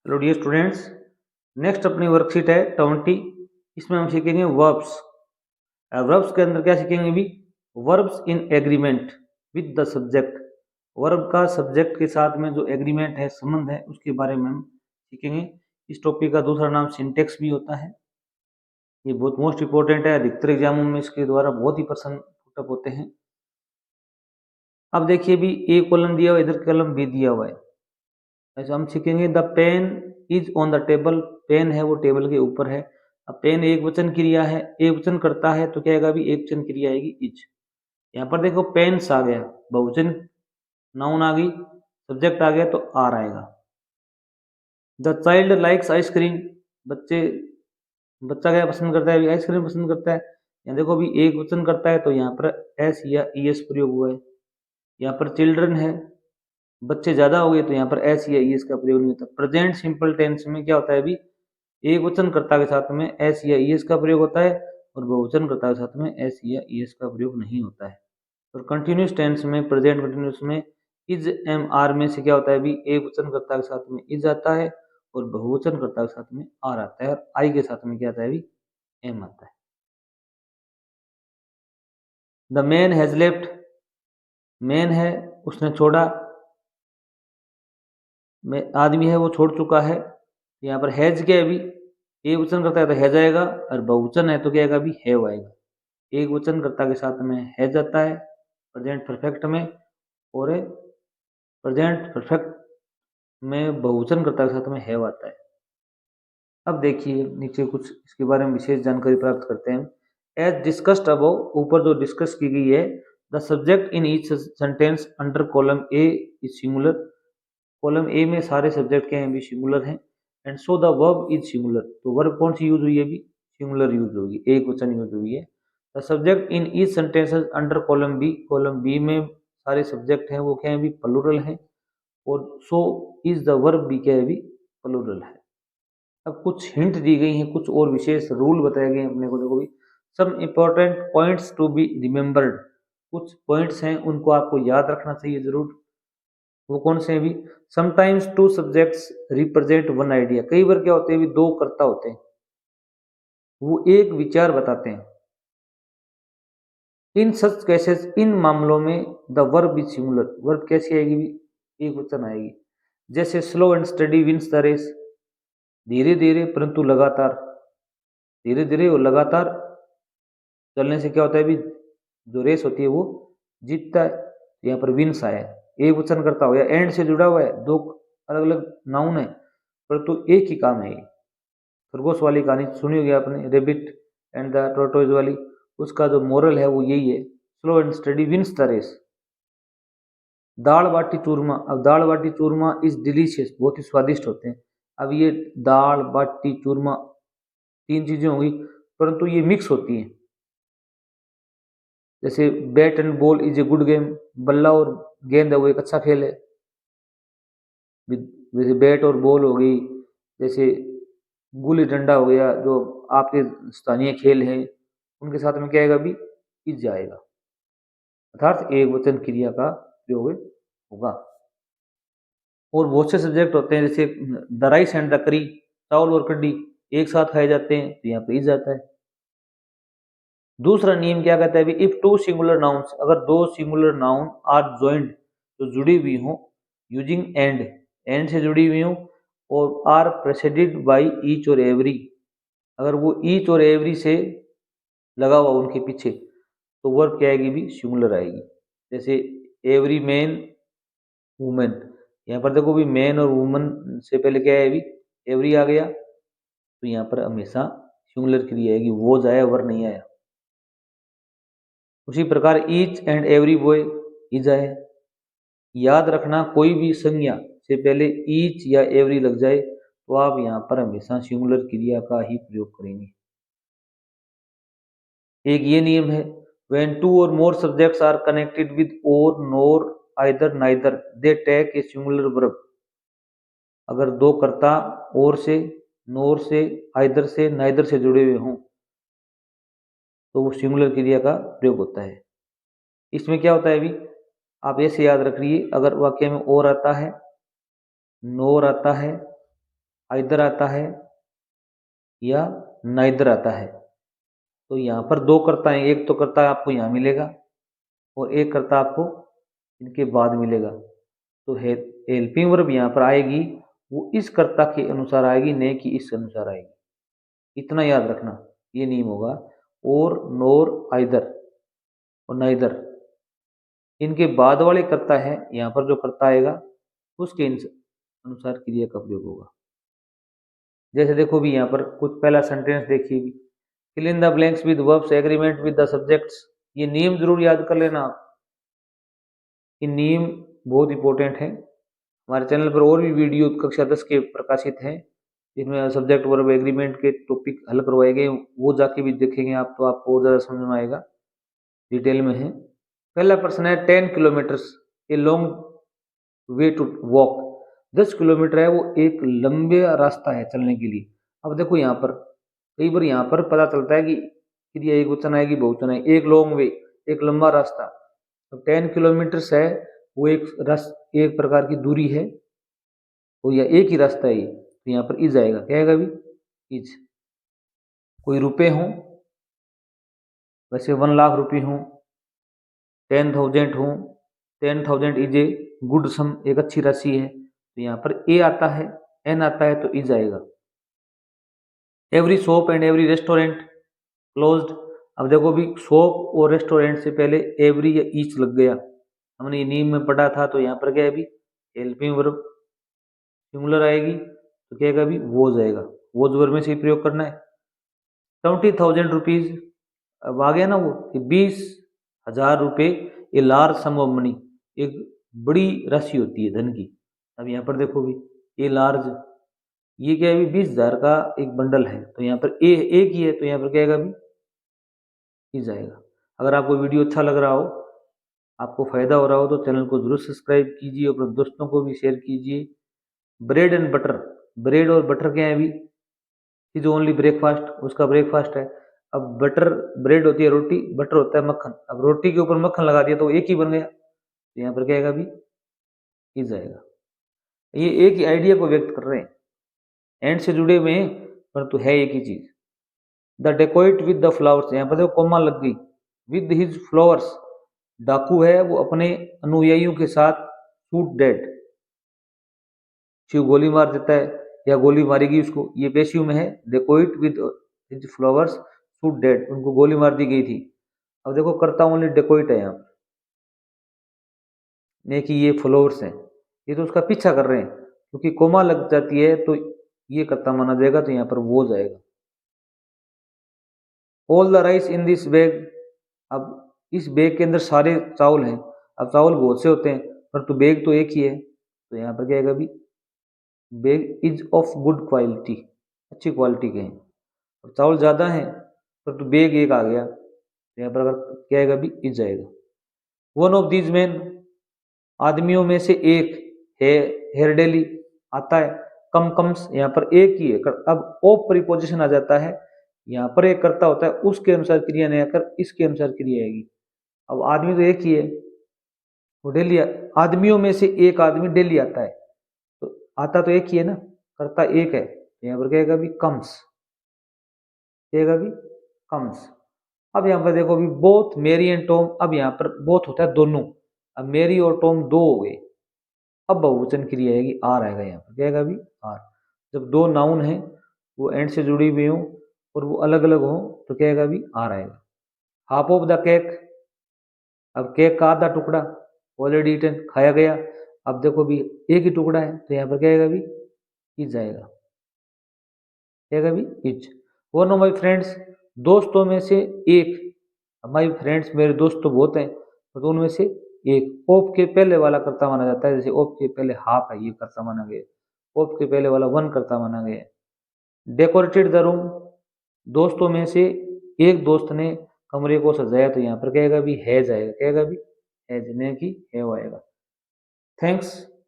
Hello dear students, next अपनी worksheet है 20। इसमें हम सीखेंगे वर्ब्स। वर्ब्स के अंदर क्या सीखेंगे भी? Verbs in agreement with the subject. Verb का सब्जेक्ट के साथ में जो एग्रीमेंट है, संबंध है, उसके बारे में हम सीखेंगे। इस टॉपिक का दूसरा नाम सिंटेक्स भी होता है। ये बहुत मोस्ट इंपॉर्टेंट है, अधिकतर एग्जामों में इसके द्वारा बहुत ही प्रश्न पुटअप होते हैं। अब देखिए भी, ए कॉलम दिया हुआ है, इधर कॉलम बी दिया हुआ है। ऐसे हम सीखेंगे the pen is on the table. Pen है वो टेबल के ऊपर है। अब पेन एक वचन क्रिया है, एक वचन करता है तो क्या आएगा भी? एक वचन क्रिया आएगी इज। यहाँ पर देखो पेन्स आ गया, बहुवचन नाउन आ गई, सब्जेक्ट आ गया तो आर आएगा। The child likes ice cream. बच्चे बच्चा क्या पसंद करता है? आइसक्रीम पसंद करता है। यहाँ देखो भी एक वचन करता है तो यहाँ पर एस या ई एस प्रयोग हुआ है। यहाँ पर चिल्ड्रन है, बच्चे ज्यादा हो गए तो यहाँ पर एस या ई एस का प्रयोग नहीं होता। प्रेजेंट सिंपल टेंस में क्या होता है अभी? एक वचन कर्ता के साथ में एस या ई एस का प्रयोग होता है और बहुवचन कर्ता के साथ में एस या ई एस का प्रयोग नहीं होता है। और कंटिन्यूस टेंस में, प्रेजेंट कंटिन्यूस में इज एम आर में से क्या होता है अभी? एक वचन कर्ता के साथ में इज आता है और बहुवचन कर्ता के साथ में आर आता है, और आई के साथ में क्या आता है अभी? एम आता है। The man has left. Man है, उसने छोड़ा। आदमी है वो छोड़ चुका है। यहाँ पर हैज क्या है अभी? एक वचन करता है तो हैज आएगा, और बहुवचन है तो क्या आएगा अभी? हैव आएगा। एक वचन कर्ता के साथ में हैज आता है प्रेजेंट परफेक्ट में, और प्रेजेंट परफेक्ट में बहुवचन कर्ता के साथ में हैव आता है। अब देखिए नीचे कुछ इसके बारे में विशेष जानकारी प्राप्त करते हैं। एज डिस्कस्ड अबव, ऊपर जो डिस्कस की गई है, the subject in each sentence under column A is singular. Column A में सारे सब्जेक्ट क्या हैं भी? सिंगुलर हैं। And so the verb is singular. तो वर्ब कौन सी यूज हुई है भी? सिंगुलर यूज होगी, एक वचन यूज हुई है। The subject in each sentences under column B. Column B में सारे सब्जेक्ट हैं वो क्या है भी? प्लूरल हैं। और सो इज द वर्ब भी क्या है भी? प्लूरल है। अब कुछ हिंट दी गई हैं, कुछ और विशेष रूल बताए गए हैं अपने को। देखो भी, some important points to be remembered. कुछ पॉइंट्स हैं उनको आपको याद रखना चाहिए जरूर। वो कौन से हैं भी? Sometimes two subjects represent one idea. कई बार क्या होते हैं भी? दो कर्ता होते हैं, वो एक विचार बताते हैं। इन सच केसेस, इन मामलों में the verb is singular. Verb कैसी आएगी भी? एक वचन आएगी। जैसे slow and steady wins the race. धीरे धीरे परंतु लगातार। धीरे धीरे और लगातार चलने से क्या होता है भी? जो रेस होती है वो जीतता है। यहाँ पर विंस आया है, एक वचन करता हो या एंड से जुड़ा हुआ है, दो अलग अलग नाउन है परंतु एक ही काम है। ये खरगोश वाली कहानी सुनी होगी आपने, रेबिट एंड द टोर्टोइज वाली। उसका जो मोरल है वो यही है, slow and steady wins the race. Dal baati churma. अब दाल बाटी चूरमा इज डिलीशियस, बहुत ही स्वादिष्ट होते हैं। अब ये दाल बाटी चूरमा तीन चीजें होंगी परंतु ये मिक्स होती हैं। जैसे bat and ball is a good game. बल्ला और गेंद है वो एक अच्छा खेल है। जैसे बैट और बॉल हो गई, जैसे गुल्ली डंडा हो गया, जो आपके स्थानीय खेल हैं, उनके साथ में क्या आएगा भी? इज जाएगा, अर्थात एक वचन क्रिया का प्रयोग होगा। और बहुत से सब्जेक्ट होते हैं, जैसे द राइस एंड द करी, चावल और कड्डी एक साथ खाए जाते हैं तो यहाँ पे इज आता है। दूसरा नियम क्या कहता है? इफ टू सिंगुलर नाउन्स, अगर दो सिंगुलर नाउन आर ज्वाइंट, तो जुड़ी हुई हो यूजिंग एंड, एंड से जुड़ी हुई हो, और आर प्रेसिडेड बाई ईच और एवरी, अगर वो ईच और एवरी से लगा हुआ उनके पीछे, तो वर्ब क्या आएगी भी? सिंगुलर आएगी। जैसे एवरी मैन वुमेन, यहाँ पर देखो भी मैन और वुमन से पहले क्या है भी? एवरी आ गया, तो यहाँ पर हमेशा सिंगुलर क्रिया आएगी, वो जाया वर नहीं आया। उसी प्रकार each and every boy is है। याद रखना, कोई भी संज्ञा से पहले ईच या एवरी लग जाए तो आप यहाँ पर हमेशा सिंगुलर क्रिया का ही प्रयोग करेंगे। एक ये नियम है, when two or more subjects are connected with or nor either neither they take a singular verb। अगर दो कर्ता और से, नोर से, आइदर से, नाइदर से जुड़े हुए हों तो वो सिंगुलर क्रिया का प्रयोग होता है। इसमें क्या होता है अभी? आप ऐसे याद रख लीजिए, अगर वाक्य में और आता है, नोर आता है, आइदर आता है या नाइदर आता है। तो यहाँ पर दो कर्ता हैं, एक तो कर्ता आपको यहाँ मिलेगा और एक कर्ता आपको इनके बाद मिलेगा। तो हेल्पिंग वर्ब यहाँ पर आएगी वो इस कर्ता के अनुसार आएगी, नहीं कि इस अनुसार आएगी। इतना याद रखना, ये नियम होगा। और, नोर, आइदर और नाइदर, इनके बाद वाले कर्ता है, यहाँ पर जो कर्ता आएगा उसके अनुसार क्रिया का प्रयोग होगा। जैसे देखो भी यहाँ पर कुछ पहला सेंटेंस देखिए भी, fill in the blanks with verbs agreement with the subjects. ये नियम जरूर याद कर लेना आप, ये नियम बहुत इंपॉर्टेंट है। हमारे चैनल पर और भी वीडियो कक्षा 10 के प्रकाशित हैं जिसमें सब्जेक्ट वर्ब एग्रीमेंट के टॉपिक हल करवाए गए, वो जाके भी देखेंगे आप तो आपको और ज़्यादा समझ में आएगा, डिटेल में है। पहला प्रश्न है 10 kilometres a long way to walk. 10 kilometre है वो एक लंबे रास्ता है चलने के लिए। अब देखो यहाँ पर कई बार यहाँ पर पता चलता है कि क्रिया एक वचन आएगी बहुवचन है। एक लॉन्ग वे, एक लंबा रास्ता। तो 10 किलोमीटर्स है वो एक प्रकार की दूरी है, वो या एक ही रास्ता है ये। तो यहाँ पर इज आएगा, क्या आएगा अभी, इज। कोई रुपए हों, वैसे 1 लाख रुपये हों, 10,000 हों, 10,000 इज ए गुड सम, एक अच्छी राशि है। तो यहाँ पर ए आता है, एन आता है, तो इज आएगा। Every shop and every restaurant closed. अब देखो भी शॉप और रेस्टोरेंट से पहले एवरी या ईच लग गया, हमने ये नियम में पढ़ा था। तो यहाँ पर क्या है अभी, हेल्पिंग वर्ब सिंगुलर आएगी तो क्या अभी वो जाएगा, वो वर्ब में से प्रयोग करना है। 20,000 रुपीज, अब आ गया ना वो कि 20,000 रुपये, ये लार्ज सम ऑफ मनी, एक बड़ी राशि होती है धन की। अब यहाँ पर देखो भी ये लार्ज, ये क्या है, 20,000 का एक बंडल है। तो यहाँ पर ए एक ही है, तो यहाँ पर क्या आएगा अभी, ई जाएगा। अगर आपको वीडियो अच्छा लग रहा हो, आपको फायदा हो रहा हो, तो चैनल को जरूर सब्सक्राइब कीजिए और अपने दोस्तों को भी शेयर कीजिए। ब्रेड एंड बटर, ब्रेड और बटर क्या है अभी, इज ओनली ब्रेकफास्ट, उसका ब्रेकफास्ट है। अब बटर, ब्रेड होती है रोटी, बटर होता है मक्खन। अब रोटी के ऊपर मक्खन लगा दिया तो एक ही बन गया। तो यहाँ पर क्या आएगा अभी, ई जाएगा। ये एक ही आइडिया को व्यक्त कर रहे हैं, एंड से जुड़े हुए हैं, परंतु है एक ही चीज। The dacoit with the flowers, यहाँ पर देखो कोमा लग गई, विद हिज फ्लावर्स, डाकू है वो अपने अनुयायियों के साथ, शूट डेड, शिव गोली मार देता है या गोली मारेगी उसको, ये पेशिव में है। Dacoit with his followers shoot dead, उनको गोली मार दी गई थी। अब देखो करता ओनली डेकोइट है यहाँ पर, नहीं कि ये फ्लावर्स हैं, ये तो उसका पीछा कर रहे हैं। क्योंकि कोमा लग जाती है तो ये करता माना जाएगा, तो यहाँ पर वो जाएगा। All the rice in this bag, अब इस बैग के अंदर सारे चावल हैं। अब चावल बहुत से होते हैं परंतु बैग तो एक ही है। तो यहाँ पर क्या आएगा अभी, bag is of good quality, अच्छी क्वालिटी के हैं। और चावल ज़्यादा हैं परंतु बैग एक आ गया, तो यहाँ पर अगर क्या आएगा अभी, इज जाएगा। वन ऑफ दीज मैन, आदमियों में से एक है, हेयर डेली आता है। कम कम्स, यहाँ पर एक ही है। अब ऑफ प्रीपोजिशन आ जाता है, यहाँ पर एक कर्ता होता है, उसके अनुसार क्रिया नहीं आकर इसके अनुसार क्रिया आएगी। अब आदमी तो एक ही है, वो डेली, आदमियों में से एक आदमी डेली आता है, तो आता तो एक ही है ना, कर्ता एक है। तो यहाँ पर क्या आएगा भी, कम्स, क्या भी, कम्स। अब यहाँ पर देखो अभी बोथ मेरी एंड टॉम, अब यहाँ पर बोथ होता है दोनों, अब मेरी और टॉम दो हो गए। अब बहुवचन क्रिया आएगी, आर आएगा यहाँ पर, क्या आएगा अभी, आर। जब दो नाउन है वो एंड से जुड़ी हुई हो और वो अलग अलग हो तो क्या आएगा अभी, आर आएगा। हाफ ऑफ द केक, अब केक का आधा टुकड़ा, ऑलरेडी ईटन, खाया गया। अब देखो भी एक ही टुकड़ा है, तो यहाँ पर क्या आएगा अभी, इज आएगा, क्या आएगा अभी, is. One of my friends, दोस्तों में से एक, माई फ्रेंड्स मेरे दोस्त तो बहुत हैं, तो उनमें से एक। ऑफ के पहले वाला कर्ता माना जाता है, जैसे ऑफ के पहले हाफ है, ये कर्ता माना गया। ऑफ के पहले वाला वन कर्ता माना गया। डेकोरेटेड द रूम, दोस्तों में से एक दोस्त ने कमरे को सजाया, तो यहाँ पर क्या आएगा भी, है जाएगा, क्या आएगा भी, है, जिन्हें की है वो आएगा। थैंक्स।